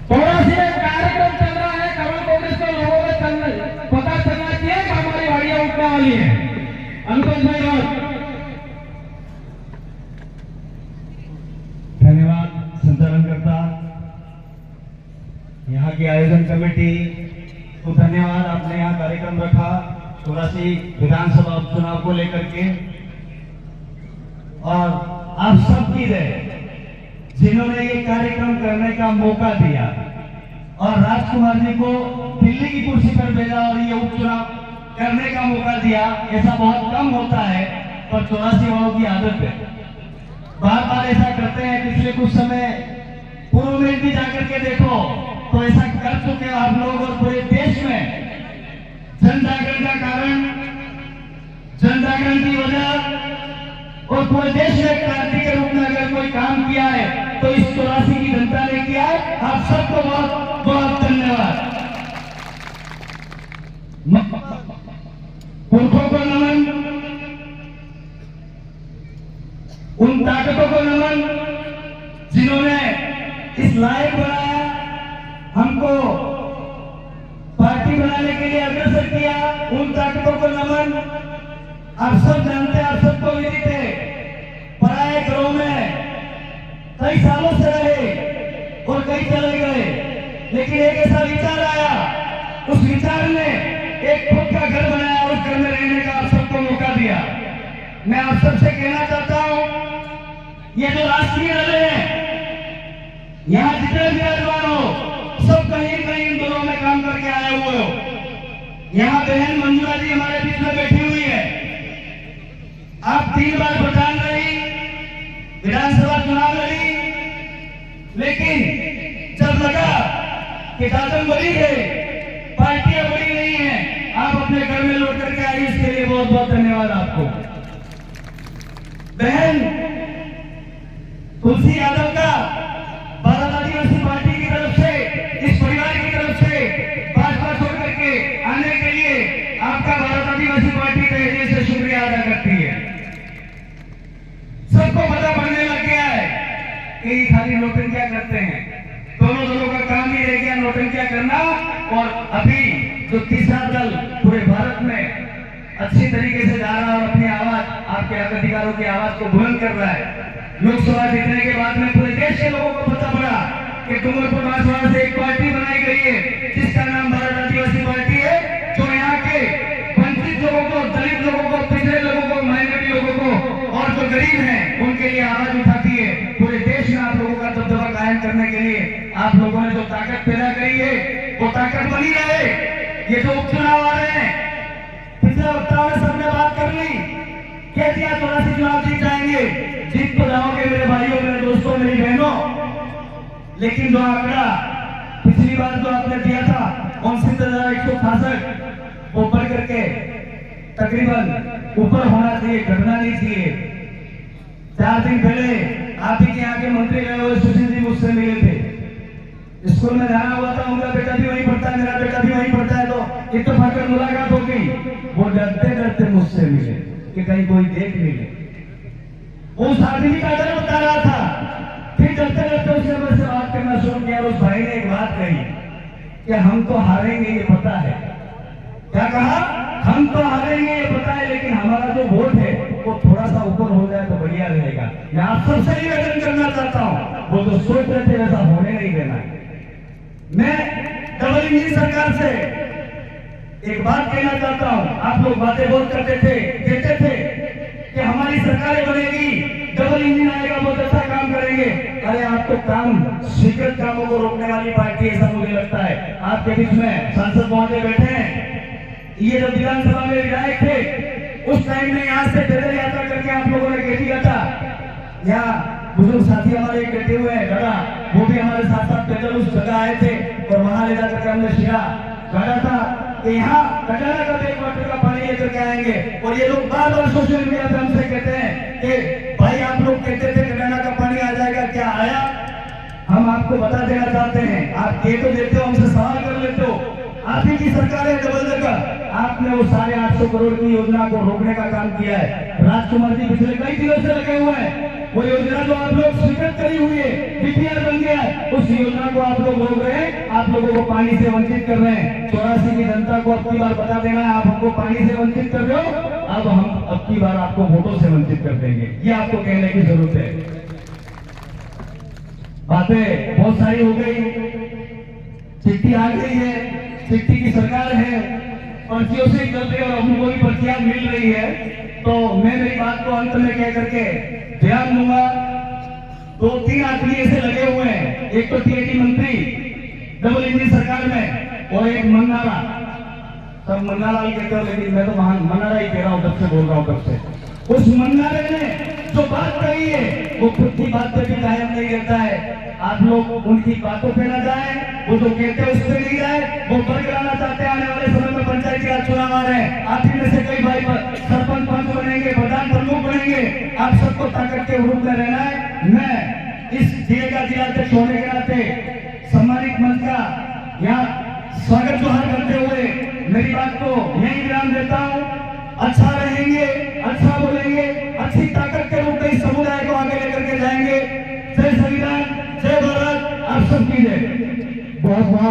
चौरासी में कार्यक्रम चल रहा है, कमल कांग्रेस को लोगों को पता चलना चाहिए कि हमारी गाड़ियां उठने वाली है। अनुपम भाई धन्यवाद संचालनकर्ता, यहाँ की आयोजन कमेटी को धन्यवाद। आपने यहाँ कार्यक्रम रखा 84 विधानसभा उपचुनाव को लेकर के, और आप सबकी रहे जिन्होंने ये कार्यक्रम करने का मौका दिया और राजकुमार जी को दिल्ली की कुर्सी पर भेजा और ये उपचुनाव करने का मौका दिया। ऐसा बहुत कम होता है, पर 84 वालों की आदत है, बार बार ऐसा करते हैं। पिछले कुछ समय पूर्व में भी जाकर के देखो तो ऐसा कर चुके आप लोग, और पूरे देश में जन जागरण का कारण, जन जागरण की वजह और पूरे देश में क्रांति के रूप में अगर कोई काम किया है तो इस 84 की जनता ने किया है। आप सबको बहुत बहुत धन्यवाद। पुरखों को नमन, उन ताकतों को नमन जिन्होंने इस लायक बनाया, हमको पार्टी बनाने के लिए अग्रसर किया। उन ताकतों को नमन। आप सब जानते हैं, आप सबको विदित है, पराए घरों में कई सालों से रहे और कई चले गए, लेकिन एक ऐसा विचार आया, उस विचार ने एक खुद का घर बनाया, उस घर में रहने का आप सबको मौका दिया। मैं आप सबसे कहना चाहता हूं, ये जो राष्ट्रीय दल है, यहाँ जितने भी विद्वान हो, सब कहीं कहीं इन दोनों में काम करके आए हुए हो। यहाँ बहन मंजुला जी हमारे बीच में बैठी हुई है। आप 3 बार प्रधान रही, विधानसभा चुनाव लड़ी, लेकिन जब लगा कि दादन बड़ी है, पार्टियां बड़ी नहीं है, आप अपने घर में लौट करके आई। इसके लिए बहुत बहुत धन्यवाद आपको। बहन तुलसी यादव का भारत आदिवासी पार्टी की तरफ से, इस परिवार की तरफ से भाजपा छोड़ करके आने के लिए आपका भारत आदिवासी पार्टी का हृदय से शुक्रिया अदा करती है। सबको पता पड़ने लग गया है कि खाली नौटंकियां करते हैं, दोनों दलों का काम ही रह गया नौटंकियां करना। और अभी जो तीसरा दल पूरे भारत में अच्छी तरीके से जा रहा है और अपनी आवाज, आपके अधिकारों की आवाज को बुलंद कर रहा है। लोकसभा जीतने के बाद में पूरे देश के लोगों को पता पड़ा कि डूंगरपुर बांसवाड़ा से एक पार्टी बनाई गई है जिसका नाम भारत आदिवासी पार्टी है, जो यहाँ के वंचित लोगों को, दलित लोगों को, पिछड़े लोगों को, माइनॉरिटी लोगों को और जो गरीब हैं उनके लिए आवाज उठाती है। पूरे देश में आप लोगों का दबदबा कायम करने के लिए आप लोगों ने जो ताकत पैदा करी है वो ताकत बनी रहे। ये जो उपचुनाव आ रहे हैं, पिछले वक्ताओं ने सबने बात कर ली, कह दिया 84 चुनाव जीत जाएंगे। जीत तो जाओगे मेरे भाइयों, मेरे दोस्तों, मेरी बहनों, लेकिन जो आंकड़ा पिछली बार जो आपने दिया था 69,168, वो बढ़ करके तकरीबन ऊपर होना चाहिए, घटना नहीं चाहिए। 4 दिन पहले आप ही के यहाँ के मंत्री गए हुए सुशील जी मुझसे मिले थे, स्कूल में जाना हुआ था, उनका बेटा भी वहीं पढ़ता है, मेरा बेटा भी वहीं पढ़ता है, तो इत्तेफाक मुलाकात हो गई। वो डरते डरते मुझसे मिले कि कहीं कोई देख नहीं ले। उस आदमी का डर बता रहा था, फिर डरते डरते उसने मेरे से बात करना शुरू किया। उस भाई ने एक बात कही कि हम तो हारेंगे ये पता है। क्या कहा? हम तो हारेंगे ये पता है, लेकिन हमारा जो वोट है वो थोड़ा सा ऊपर हो जाए तो बढ़िया रहेगा। मैं आप सबसे निवेदन करना चाहता हूँ, वो जो सोच रहे थे वैसा होने नहीं देना है। मैं डबल इंजन सरकार से एक बात कहना चाहता हूँ। आप लोग बातें बहुत करते थे, कहते थे कि हमारी सरकारें बनेगी, डबल इंजन आएगा, बहुत अच्छा काम करेंगे। अरे आप तो काम, स्वीकृत कामों को रोकने वाली पार्टी, ऐसा मुझे लगता है। आपके बीच में सांसद महोदय बैठे हैं, ये जब विधानसभा में विधायक थे उस टाइम में यहाँ से पैदल यात्रा करके आप लोगों ने कह दिया था। यहाँ बुजुर्ग साथी हमारे बैठे हुए हैं दादा, वो भी हमारे साथ साथ पैदल उस जगह आए थे और वहां ले जाकर के हमने शिरा गाड़ा था कि यहाँ कटाना का एक वाटर का पानी लेकर के आएंगे। और ये लोग बार बार सोशल मीडिया पे हमसे कहते हैं कि भाई आप लोग कहते थे कटाना का पानी आ जाएगा, क्या आया? हम आपको बता देना चाहते हैं, आप कह तो देते हो, हमसे सवाल कर लेते हो। आप ही की सरकार है डबल जगह, आपने वो 850 करोड़ की योजना को रोकने का काम किया है। राजकुमार जी पिछले कई दिनों से लगे हुए हैं। वो योजना जो आप लोग स्वीकृत करी हुई है, डीपीआर बन गया है, उस योजना को आप लोग रोक रहे हैं। आप लोगों को पानी से वंचित कर रहे हैं। 84 की जनता को अब की बार बता देना है, आप हमको पानी से वंचित कर रहे हो, अब हम अब की बार आपको वोटों से वंचित कर देंगे। ये आपको कहने की जरूरत है। बातें बहुत सारी हो गई, चिट्ठी आ गई है, चिट्ठी की सरकार है, पर्चियों से ही चलते और हमको भी पर्चियां मिल रही है। तो मैं मेरी बात को अंत में कह करके ध्यान दूंगा। 2-3 आदमी ऐसे लगे हुए हैं, एक तो टीएटी मंत्री डबल इंजन सरकार में, और एक मन्नारा, सब मन्नारा ही कहते हो, लेकिन मैं तो मन्नारा ही कह रहा हूं, तब से बोल रहा हूं तब से। उस मन्नारे ने जो बात कही है वो खुद की बात पे भी कायम नहीं रहता है। आप लोग उनकी बातों पे ना जाए, वो जो कहते हैं उस पे नहीं जाए। वो बरकराना चाहते हैं, आने वाले समय में पंचायती राज चुनाव आ रहे हैं, आप ही में से कई भाई सरपंच पंच बनेंगे, प्रधान प्रमुख बनेंगे, आप सबको ताकत के रूप में रहना है। मैं इस जिले का जिलाध्यक्ष होने के नाते सम्मानित मंच का यहाँ स्वागत जोहार करते हुए मेरी बात को यही विराम देता हूँ। अच्छा रहेंगे, अच्छा बोलेंगे, अच्छी ताकत के रूप में इस समुदाय को आगे लेकर के जाएंगे। जय संविधान, जय भारत, आप सबकी जय। बहुत बहुत